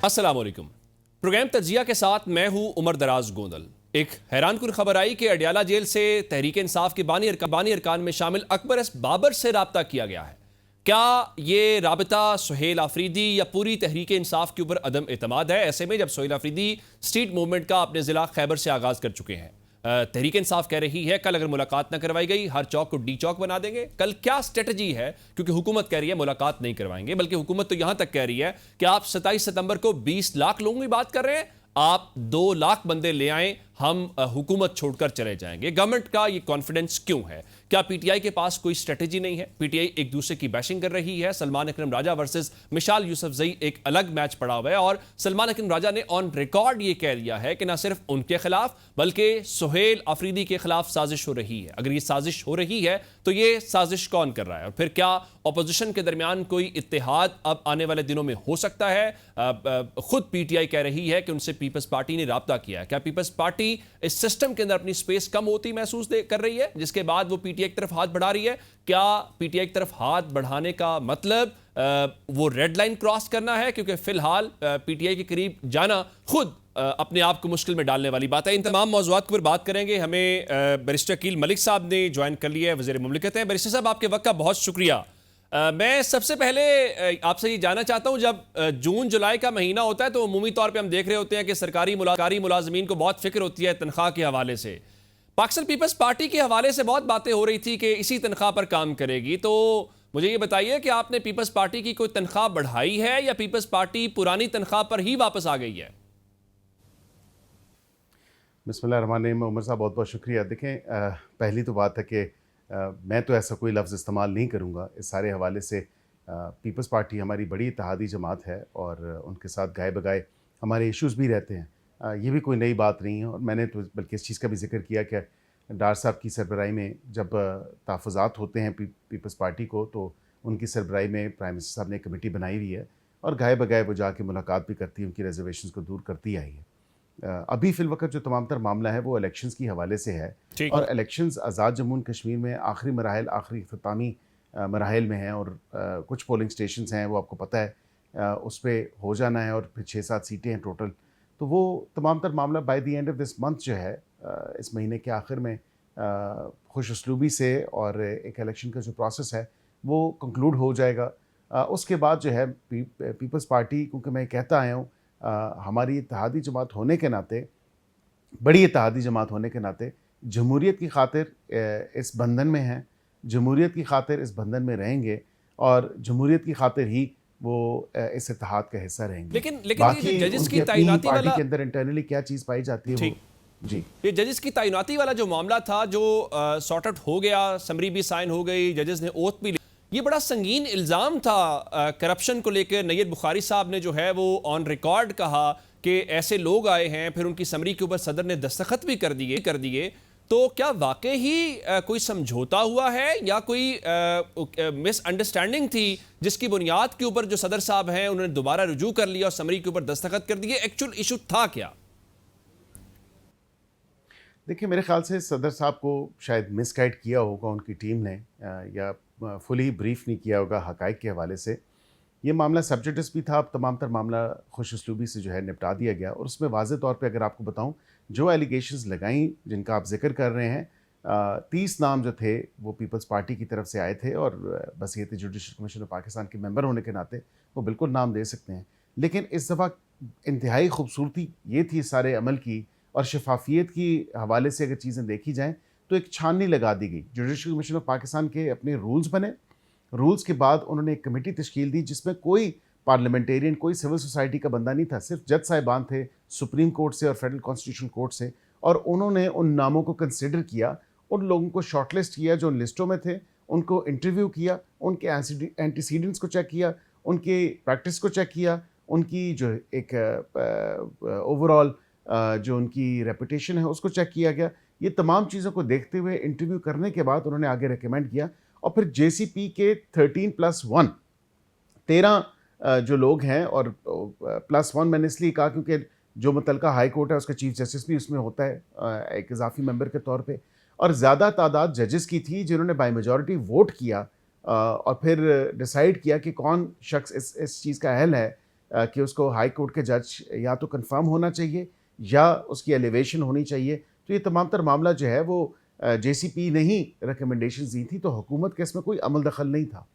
अस्सलाम वालेकुम। प्रोग्राम तजिया के साथ मैं हूं उमर दराज गोंदल। एक हैरानकुन खबर आई कि अडियाला जेल से तहरीक इंसाफ के बानी अरकान में शामिल अकबर एस बाबर से रब्ता किया गया है। क्या ये राबता सुहेल आफरीदी या पूरी तहरीक इंसाफ के ऊपर अदम एतमाद है? ऐसे में जब सुहेल आफरीदी स्ट्रीट मूवमेंट का अपने जिला खैबर से आगाज कर चुके हैं, तहरीक इंसाफ कह रही है कल अगर मुलाकात ना करवाई गई हर चौक को डी चौक बना देंगे। कल क्या स्ट्रेटजी है? क्योंकि हुकूमत कह रही है मुलाकात नहीं करवाएंगे, बल्कि हुकूमत तो यहां तक कह रही है कि आप 27 सितंबर को 20 लाख लोगों की बात कर रहे हैं, आप 2 लाख बंदे ले आए, हम हुकूमत छोड़कर चले जाएंगे। गवर्नमेंट का ये कॉन्फिडेंस क्यों है? क्या पीटीआई के पास कोई स्ट्रेटजी नहीं है? पीटीआई एक दूसरे की बैशिंग कर रही है। सलमान अकरम राजा वर्सेस मिशाल यूसुफजई एक अलग मैच पड़ा हुआ है और सलमान अकरम राजा ने ऑन रिकॉर्ड ये कह दिया है कि ना सिर्फ उनके खिलाफ बल्कि सुहेल आफरीदी के खिलाफ साजिश हो रही है। अगर ये साजिश हो रही है तो ये साजिश कौन कर रहा है? और फिर क्या अपोजिशन के दरमियान कोई इत्तेहाद अब आने वाले दिनों में हो सकता है? खुद पीटीआई कह रही है कि उनसे पीपल्स पार्टी ने राब्ता किया है। क्या पीपल्स पार्टी इस सिस्टम के अंदर अपनी स्पेस कम होती महसूस कर रही है, जिसके बाद वो पीटीआई की तरफ हाथ बढ़ा रही है? क्या पीटीआई की तरफ हाथ बढ़ाने का मतलब वो रेड लाइन क्रॉस करना है? क्योंकि फिलहाल पीटीआई के करीब जाना खुद अपने आप को मुश्किल में डालने वाली बात है। इन तमाम मौज़ूआत के ऊपर बात करेंगे। हमें बैरिस्टर अकील मलिक साहब ने ज्वाइन कर लिया है, वज़ीर मुमलिकत हैं। बैरिस्टर साहब, आपके वक्त का बहुत शुक्रिया। मैं सबसे पहले आपसे ये जानना चाहता हूं, जब जून जुलाई का महीना होता है तो अमूमी तौर पे हम देख रहे होते हैं कि सरकारी मुलाजमीन को बहुत फिक्र होती है तनख्वाह के हवाले से। पाकिस्तान पीपल्स पार्टी के हवाले से बहुत बातें हो रही थी कि इसी तनख्वाह पर काम करेगी। तो मुझे ये बताइए कि आपने पीपल्स पार्टी की कोई तनख्वाह बढ़ाई है या पीपल्स पार्टी पुरानी तनख्वाह पर ही वापस आ गई है? बिस्मिल्लाहिर्रहमानिर्रहीम। उमर साहब, बहुत बहुत शुक्रिया। देखें, पहली तो बात है कि मैं तो ऐसा कोई लफ्ज़ इस्तेमाल नहीं करूँगा इस सारे हवाले से। पीपल्स पार्टी हमारी बड़ी इत्तेहादी जमात है और उनके साथ गाए बगाए हमारे इश्यूज़ भी रहते हैं। ये भी कोई नई बात नहीं है और मैंने तो बल्कि इस चीज़ का भी ज़िक्र किया कि डार साहब की सरबराही में जब तहफ़्फ़ुज़ात होते हैं पीपल्स पार्टी को, तो उनकी सरबराही में प्राइम मिनिस्टर साहब ने एक कमेटी बनाई हुई है और गाए बगाए वो जाके मुलाकात भी करती है, उनकी रिजर्वेशंस को दूर करती आई है। अभी फ़िलवक़्त जो तमाम तर मामला है वो इलेक्शंस की हवाले से है और elections Azad Jammu and Kashmir में आखिरी मराहिल, आखिरी इख्तितामी मराहिल में हैं और कुछ पोलिंग स्टेशंस हैं, वो आपको पता है, उस पर हो जाना है और फिर 6-7 सीटें हैं टोटल। तो वो तमाम तर मामला by the end of this month जो है, इस महीने के आखिर में खुश उसलूबी से और एक इलेक्शन का जो प्रोसेस है वो कंक्लूड हो जाएगा। उसके बाद जो है पीपल्स पार्टी, क्योंकि मैं कहता आया हूँ, हमारी इत्तेहादी जमात होने के नाते, बड़ी इत्तेहादी जमात होने के नाते जमहूरियत की खातिर इस बंधन में हैं, जमहूरियत की खातिर इस बंधन में रहेंगे और जमहूरियत की खातिर ही वो इस इत्तेहाद का हिस्सा रहेंगे। लेकिन बाकी ये जजेस की उनकी अपनी तैनाती पार्टी वाला के अंदर इंटरनली क्या चीज़ पाई जाती है वो जी, ये जजेस की तैनाती वाला जो मामला था, जो सॉर्ट आउट हो गया, समरी भी साइन हो गई, जजेस ने ओथ भी ली, ये बड़ा संगीन इल्ज़ाम था करप्शन को लेकर। नैयद बुखारी साहब ने जो है वो ऑन रिकॉर्ड कहा कि ऐसे लोग आए हैं, फिर उनकी समरी के ऊपर सदर ने दस्तखत भी कर दिए। तो क्या वाकई ही कोई समझौता हुआ है या कोई मिसअंडरस्टैंडिंग थी जिसकी बुनियाद के ऊपर जो सदर साहब हैं उन्होंने दोबारा रुजू कर लिया और समरी के ऊपर दस्तखत कर दिए? एक्चुअल इशू था क्या? देखिए, मेरे ख़्याल से सदर साहब को शायद मिसगाइड किया होगा उनकी टीम ने, या फुली ब्रीफ नहीं किया होगा हक़ाइक़ के हवाले से। ये मामला सब्जेक्टिव भी था, अब तमाम तर मामला खुश उसलूबी से जो है निपटा दिया गया और उसमें वाज़ेह तौर पे अगर आपको बताऊं, जो एलिगेशंस लगाई जिनका आप जिक्र कर रहे हैं, 30 नाम जो थे वो पीपल्स पार्टी की तरफ से आए थे और बस ये थे जुडिशल कमीशन ऑफ पाकिस्तान के मेंबर होने के नाते वो बिल्कुल नाम दे सकते हैं। लेकिन इस दफ़ा इंतहाई खूबसूरती ये थी सारे अमल की और शफाफियत की हवाले से अगर चीज़ें देखी जाएँ तो एक छाननी लगा दी गई। जुडिशल कमीशन ऑफ पाकिस्तान के अपने रूल्स बने, रूल्स के बाद उन्होंने एक कमेटी तश्कील दी जिसमें कोई पार्लियामेंटेरियन, कोई सिविल सोसाइटी का बंदा नहीं था, सिर्फ जज साहिबान थे सुप्रीम कोर्ट से और फेडरल कॉन्स्टिट्यूशनल कोर्ट से, और उन्होंने उन नामों को कंसिडर किया, उन लोगों को शॉर्टलिस्ट किया जो उन लिस्टों में थे, उनको इंटरव्यू किया, उनके एंटीसीडेंट्स को चेक किया, उनकी प्रैक्टिस को चेक किया, उनकी जो एक ओवरऑल जो उनकी रेपुटेशन है उसको चेक किया गया। ये तमाम चीज़ों को देखते हुए इंटरव्यू करने के बाद उन्होंने आगे रिकमेंड किया और फिर जेसीपी के 13+1 13 जो लोग हैं, और +1 मैंने इसलिए कहा क्योंकि जो मुतलका हाई कोर्ट है उसका चीफ जस्टिस भी उसमें होता है एक इजाफी मेंबर के तौर पे, और ज़्यादा तादाद जजेस की थी जिन्होंने बाय मेजॉरिटी वोट किया और फिर डिसाइड किया कि कौन शख्स इस चीज़ का अहल है कि उसको हाई कोर्ट के जज या तो कंफर्म होना चाहिए या उसकी एलिवेशन होनी चाहिए। तो ये तमाम तर मामला जो है वो जेसीपी ने ही रिकमेंडेशंस दी थी, तो हुकूमत के इसमें कोई अमल दखल नहीं था।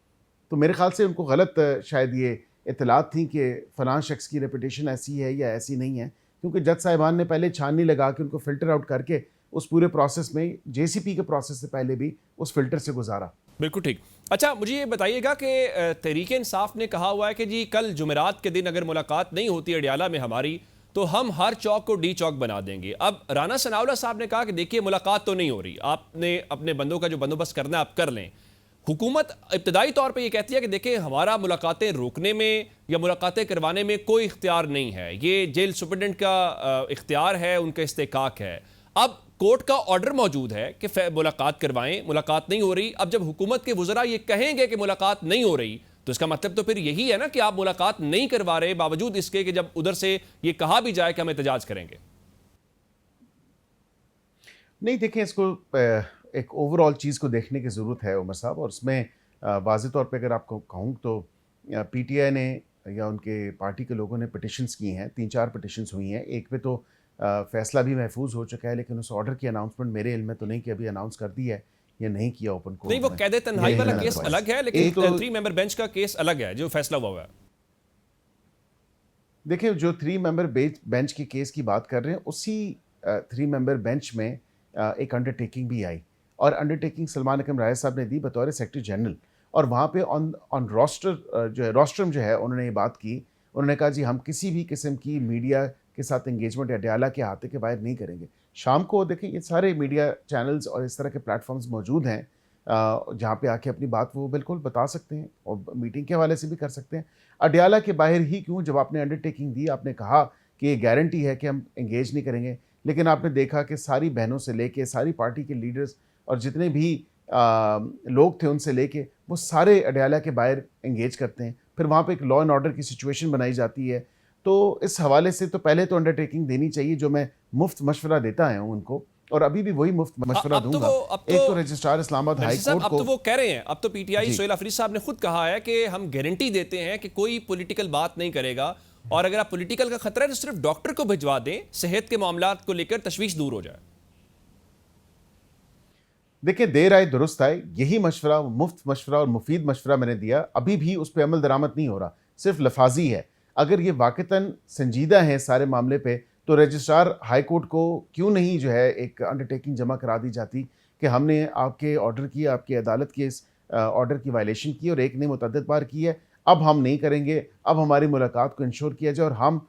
तो मेरे ख्याल से उनको गलत शायद ये इत्तलात थी कि फ़लाँ शख्स की रेपुटेशन ऐसी है या ऐसी नहीं है, क्योंकि जज साहिबान ने पहले छाननी लगा के उनको फ़िल्टर आउट करके उस पूरे प्रोसेस में जेसीपी के प्रोसेस से पहले भी उस फ़िल्टर से गुजारा। बिल्कुल ठीक। अच्छा, मुझे ये बताइएगा कि तहरीक इंसाफ ने कहा हुआ है कि जी कल जुमेरात के दिन अगर मुलाकात नहीं होती अडियाला में हमारी, तो हम हर चौक को डी चौक बना देंगे। अब राना सनाउल्लाह साहब ने कहा कि देखिए मुलाकात तो नहीं हो रही, आपने अपने बंदों का जो बंदोबस्त करना है आप कर लें। हुकूमत इब्तदाई तौर पे ये कहती है कि देखिए हमारा मुलाकातें रोकने में या मुलाकातें करवाने में कोई इख्तियार नहीं है, ये जेल सुपरडेंट का इख्तियार है, उनका इस्तेकाक है। अब कोर्ट का ऑर्डर मौजूद है कि मुलाकात करवाएं, मुलाकात नहीं हो रही। अब जब हुकूमत के वज़रा ये कहेंगे कि मुलाकात नहीं हो रही, तो इसका मतलब तो फिर यही है ना कि आप मुलाकात नहीं करवा रहे, बावजूद इसके कि जब उधर से ये कहा भी जाए कि हम एहतजाज करेंगे। नहीं, देखें, इसको एक ओवरऑल चीज़ को देखने की ज़रूरत है उमर साहब, और उसमें वाज़ेह तौर पे अगर आपको कहूँ तो पीटीआई ने या उनके पार्टी के लोगों ने पिटिशंस की हैं, 3-4 पिटिशंस हुई हैं। एक पे तो फ़ैसला भी महफूज हो चुका है, लेकिन उस ऑर्डर की अनाउंसमेंट मेरे इल्म में तो नहीं कि अभी अनाउंस कर दी है या नहीं किया ओपन कोर्ट नहीं, वो में। कैद तन्हाई वाला केस अलग है, लेकिन एक तो 3 मेंबर बेंच का केस अलग है जो फैसला हुआ है। देखिए, जो 3 मेंबर बेंच के केस की बात कर रहे हैं, उसी 3 मेंबर बेंच में एक अंडरटेकिंग भी आई, और अंडरटेकिंग सलमान अकरम राय साहब ने दी बतौर सेक्रेटरी जनरल। और वहाँ पे ऑन रोस्टर जो है, रोस्ट्रम जो है, उन्होंने ये बात की। उन्होंने कहा जी हम किसी भी किस्म की मीडिया के साथ एंगेजमेंट अडियाला के अहाते के बाहर नहीं करेंगे। शाम को देखें, ये सारे मीडिया चैनल्स और इस तरह के प्लेटफॉर्म्स मौजूद हैं जहाँ पे आके अपनी बात वो बिल्कुल बता सकते हैं, और मीटिंग के हवाले से भी कर सकते हैं। अडियाला के बाहर ही क्यों, जब आपने अंडरटेकिंग दी, आपने कहा कि ये गारंटी है कि हम एंगेज नहीं करेंगे, लेकिन आपने देखा कि सारी बहनों से लेके सारी पार्टी के लीडर्स और जितने भी लोग थे उनसे लेके वो सारे अडियाला के बाहर एंगेज करते हैं। फिर वहाँ पे एक लॉ एंड ऑर्डर की सिचुएशन बनाई जाती है। तो इस हवाले से तो पहले तो अंडरटेकिंग देनी चाहिए, जो मैं मुफ्त मशवरा देता आया हूँ उनको, और अभी भी वही मुफ्त मशवरा दूंगा। एक तो रजिस्ट्रार इस्लामाबाद हाई कोर्ट अब को, तो वो कह रहे हैं, अब तो पीटीआई सोहेल अफरीद साहब ने खुद कहा है कि हम गारंटी देते हैं कि कोई पॉलिटिकल बात नहीं करेगा, और अगर आप पॉलिटिकल का खतरा है तो सिर्फ डॉक्टर को भिजवा दें, सेहत के मामलात को लेकर तशवीश दूर हो जाए। देखिए, देर आए दुरुस्त आए, यही मशवरा, मुफ्त मशवरा और मुफीद मशवरा मैंने दिया, अभी भी उस पर अमल दरामद नहीं हो रहा, सिर्फ लफाजी है। अगर ये वाक़तन संजीदा है सारे मामले पे, तो रजिस्ट्रार हाई कोर्ट को क्यों नहीं जो है एक अंडरटेकिंग जमा करा दी जाती कि हमने आपके ऑर्डर की, आपकी अदालत के इस ऑर्डर की वायलेशन की, और एक ने मुतअद्दिद बार की है, अब हम नहीं करेंगे, अब हमारी मुलाकात को इंश्योर किया जाए, और हम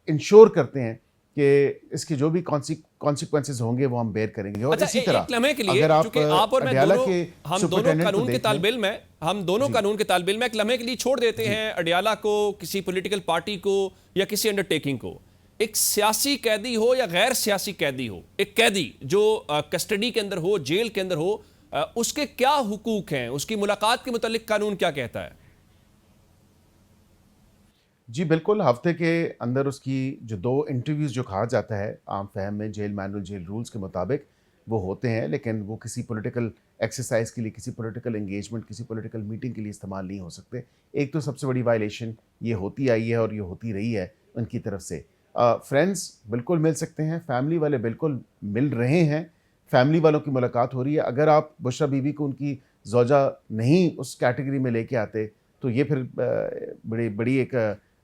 इंश्योर करते हैं कि इसके जो भी कॉन्सिक्वेंसेज होंगे वो हम बेयर करेंगे। और अच्छा, इसी तरह एक लम्हे के लिए, अगर चूंकि आप और मैं अडियाला दोनों, के हम दोनों सुपरिटेंडेंट को कानून के देख तालिब लें, इल्म हैं, हम दोनों कानून के तालिब इल्म हैं, एक लम्हे के लिए छोड़ देते हैं अडियाला को, किसी पॉलिटिकल पार्टी को या किसी अंडरटेकिंग को। एक सियासी कैदी हो या गैर सियासी कैदी हो, एक कैदी जो कस्टडी के अंदर हो, जेल के अंदर हो, उसके क्या हुकूक हैं, उसकी मुलाकात के मुतालिक कानून क्या कहता है? जी बिल्कुल, हफ्ते के अंदर उसकी जो 2 इंटरव्यूज़ जो कहा जाता है आम फहम में जेल मैनुअल, जेल रूल्स के मुताबिक वो होते हैं, लेकिन वो किसी पॉलिटिकल एक्सरसाइज के लिए, किसी पॉलिटिकल एंगेजमेंट, किसी पॉलिटिकल मीटिंग के लिए इस्तेमाल नहीं हो सकते। एक तो सबसे बड़ी वायलेशन ये होती आई है और ये होती रही है उनकी तरफ से। फ्रेंड्स बिल्कुल मिल सकते हैं, फैमिली वाले बिल्कुल मिल रहे हैं, फैमिली वालों की मुलाकात हो रही है। अगर आप बुशरा बीबी को उनकी ज़ौजा नहीं उस कैटेगरी में लेके आते, तो ये फिर बड़ी बड़ी एक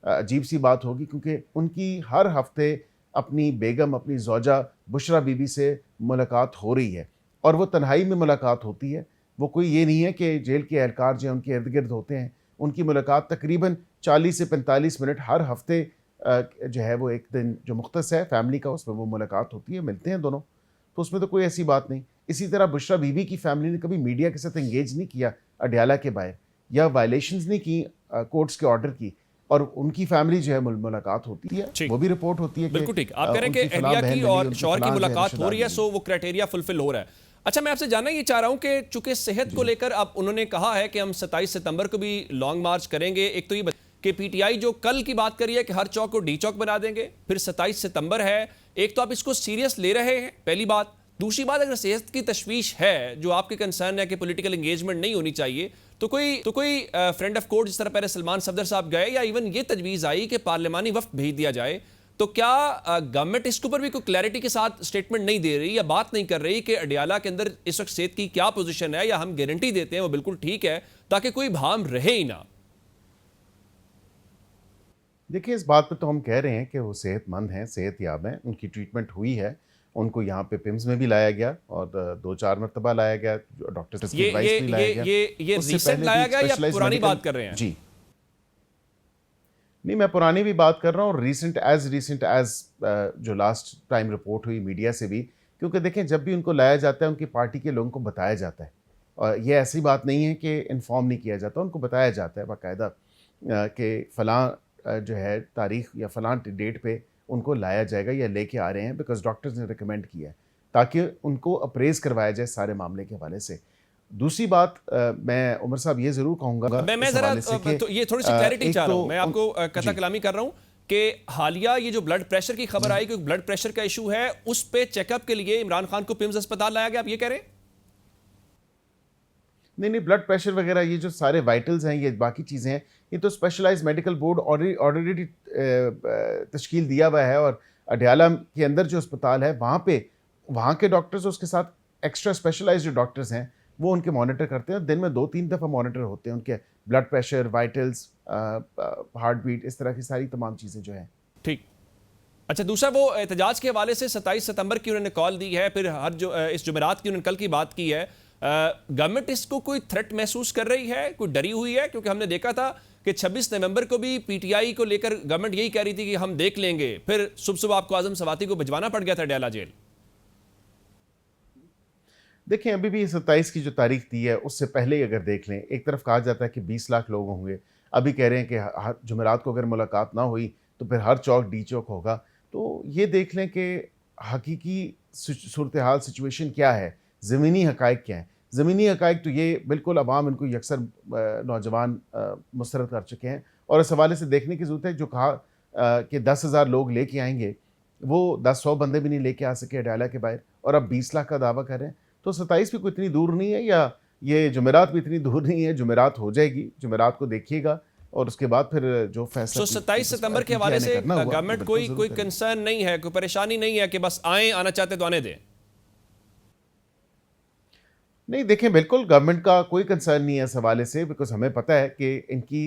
अजीब सी बात होगी, क्योंकि उनकी हर हफ्ते अपनी बेगम, अपनी ज़ौजा बुशरा बीबी से मुलाकात हो रही है, और वो तन्हाई में मुलाकात होती है। वो कोई ये नहीं है कि जेल के एहलकार जो हैं उनके इर्द गिर्द होते हैं। उनकी मुलाकात तकरीबन 40 से 45 मिनट हर हफ्ते जो है वो एक दिन जो मुख्तस है फैमिली का, उसमें वो मुलाकात होती है, मिलते हैं दोनों, तो उसमें तो कोई ऐसी बात नहीं। इसी तरह बुशरा बीबी की फैमिली ने कभी मीडिया के साथ एंगेज नहीं किया अडियाला के बाहर, या वायलेशंस नहीं की कोर्ट्स के ऑर्डर की, और उनकी फैमिली जो है मुलाकात होती है, वो भी रिपोर्ट होती है। बिल्कुल ठीक, आप कह रहे हैं कि अहलिया की और शौहर की मुलाकात हो रही है, सो वो क्राइटेरिया फुलफिल हो रहा है। अच्छा, मैं आपसे जानना ये चाह रहा हूं कि चूंकि सेहत को लेकर अब उन्होंने कहा है कि हम 27 सितंबर को भी लॉन्ग मार्च करेंगे। एक तो ये कि पीटीआई जो कल की बात करी है कि हर चौक को डी चौक बना देंगे, फिर 27 सितंबर है। एक तो आप इसको सीरियस ले रहे हैं, पहली बात। दूसरी बात, अगर सेहत की तशवीश है, जो आपके कंसर्न है कि पॉलिटिकल एंगेजमेंट नहीं होनी चाहिए, कोई फ्रेंड ऑफ कोर्ट जिस तरह पहले सलमान सफदर साहब गए, या इवन ये तजवीज़ आई कि पार्लिमानी वफ्द भेज दिया जाए, तो क्या गवर्नमेंट इसके ऊपर भी कोई क्लैरिटी के साथ स्टेटमेंट नहीं दे रही या बात नहीं कर रही कि अडियाला के अंदर इस वक्त सेहत की क्या पोजीशन है, या हम गारंटी देते हैं वो बिल्कुल ठीक है ताकि कोई भाम रहे ही ना? देखिए, इस बात पे तो हम कह रहे हैं कि वो सेहतमंद हैं, सेहतयाब हैं, उनकी ट्रीटमेंट हुई है, उनको यहाँ पे पिम्स में भी लाया गया और 2-4 मरतबा लाया गया, डॉक्टर्स की एडवाइस भी लाया गया। ये उससे रिसेंट पहले लाया भी गया या स्पेशलाइज्ड पुरानी मेडिकल, बात कर रहे हैं? जी नहीं, मैं पुरानी भी बात कर रहा हूँ और रिसेंट एज जो लास्ट टाइम रिपोर्ट हुई मीडिया से भी, क्योंकि देखें जब भी उनको लाया जाता है उनकी पार्टी के लोगों को बताया जाता है, और ये ऐसी बात नहीं है कि इन्फॉर्म नहीं किया जाता, उनको बताया जाता है बाकायदा कि फ़लाँ जो है तारीख या फ़लाँ डेट पे उनको लाया जाएगा या लेके आ रहे हैं, बिकॉज डॉक्टर्स ने रिकमेंड किया है, ताकि उनको अप्रेज़ करवाया जाए सारे मामले के हवाले से। दूसरी बात, मैं उमर साहब ये ज़रूर कहूँगा, मैं ज़रा तो ये थोड़ी सी क्लैरिटी चाह रहा हूँ, मैं आपको कथा कलामी कर रहा हूँ कि हालिया ये जो ब्लड प्रेशर की खबर आई कि ब्लड प्रेशर का इशू है, उस पे चेकअप के लिए इमरान खान को पिम्स अस्पताल लाया गया, आप ये कह रहे हैं? नहीं, ब्लड प्रेशर वगैरह ये जो सारे वाइटल्स हैं, ये बाकी चीज़ें हैं, ये तो स्पेशलाइज्ड मेडिकल बोर्ड ऑलरेडी तश्कील दिया हुआ है, और अडयाला के अंदर जो अस्पताल है वहाँ के डॉक्टर्स, उसके साथ एक्स्ट्रा स्पेशलाइज्ड जो डॉक्टर्स हैं वो उनके मॉनिटर करते हैं, दिन में 2-3 दफ़ा मॉनिटर होते हैं उनके blood pressure, vitals, heart beat, इस तरह की सारी तमाम चीज़ें जो हैं। ठीक। अच्छा, दूसरा वो एहतजाज के हवाले से 27 सितंबर की उन्होंने कॉल दी है, फिर इस जुमेरात की उन्होंने कल की बात की है, गवर्नमेंट इसको कोई थ्रेट महसूस कर रही है, कोई डरी हुई है? क्योंकि हमने देखा था कि 26 नवंबर को भी पीटीआई को लेकर गवर्नमेंट यही कह रही थी कि हम देख लेंगे, फिर सुबह आपको आजम सवाती को भिजवाना पड़ गया था अडयाला जेल। देखें, अभी भी 27 की जो तारीख दी है उससे पहले ही अगर देख लें, एक तरफ कहा जाता है कि 20 लाख लोग होंगे, अभी कह रहे हैं कि जुमेरात को अगर मुलाकात ना हुई तो फिर हर चौक डी चौक होगा, तो ये देख लें कि हकीकी सूरत हाल सिचुएशन क्या है, ज़मीनी हक़ाइक़ क्या हैं। ज़मीनी हक़ाइक़ तो ये बिल्कुल अवाम इनको यकसर नौजवान मुस्तरद कर चुके हैं, और इस हवाले से देखने की ज़रूरत है, जो कहा कि 10,000 लोग लेके आएंगे, वो 10-100 बंदे भी नहीं लेके आ सके अडयाला के बाहर, और अब 20 लाख का दावा कर रहे हैं, तो 27 भी कोई इतनी दूर नहीं है, या ये जुमेरात भी इतनी दूर नहीं है। जुमेरात हो जाएगी, जुमेरात को देखिएगा, और उसके बाद फिर जो फैसला 27 सितंबर के हवाले से गवर्नमेंट कोई कंसर्न नहीं है, कोई परेशानी नहीं है कि बस आना चाहते तो आने दें? नहीं, देखें, बिल्कुल गवर्नमेंट का कोई कंसर्न नहीं है इस हवाले से, बिकॉज हमें पता है कि इनकी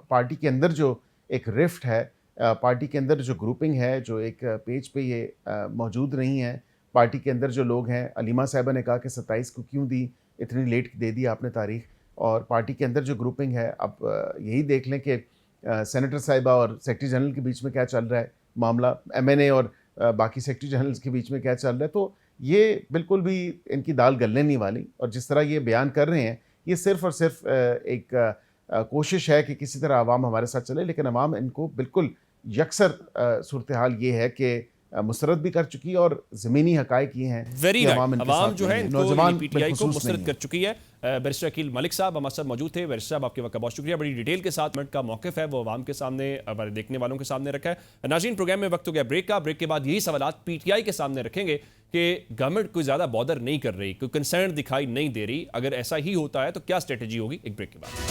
पार्टी के अंदर जो एक रिफ्ट है, पार्टी के अंदर जो ग्रुपिंग है, जो एक पेज पे ये मौजूद नहीं है, पार्टी के अंदर जो लोग हैं, अलीमा साहिबा ने कहा कि 27 को क्यों दी, इतनी लेट दे दी आपने तारीख, और पार्टी के अंदर जो ग्रुपिंग है, अब यही देख लें कि सेनेटर साहिबा और सेक्रेटरी जनरल के बीच में क्या चल रहा है मामला, एमएनए और बाकी सेक्रेटरी जनरल के बीच में क्या चल रहा है, तो ये बिल्कुल भी इनकी दाल गलने नहीं वाली, और जिस तरह ये बयान कर रहे हैं, ये सिर्फ़ और सिर्फ एक कोशिश है कि किसी तरह आवाम हमारे साथ चले, लेकिन आवाम इनको बिल्कुल यकसर सूरत हाल ये है कि मुस्तरद भी कर चुकी है, और ज़मीनी हक़ाइक़ ये हैं वेरी कि आवाम जो है नौजवान पीटीआई को मुस्तरद कर चुकी है। बैरिस्टर अकील मलिक साहब हमारे साथ मौजूद थे। बैरिस्टर साहब, आपके वक्त का बहुत शुक्रिया, बड़ी डिटेल के साथ गवर्नमेंट का मौक़िफ़ है वो आवाम के सामने, हमारे देखने वालों के सामने रखा है। नाज़रीन, प्रोग्राम में वक्त हो गया ब्रेक का, ब्रेक के बाद यही सवालात पीटीआई के सामने रखेंगे कि गवर्नमेंट कोई ज़्यादा बॉदर नहीं कर रही, कोई कंसर्न दिखाई नहीं दे रही, अगर ऐसा ही होता है तो क्या स्ट्रेटजी होगी। एक ब्रेक के बाद।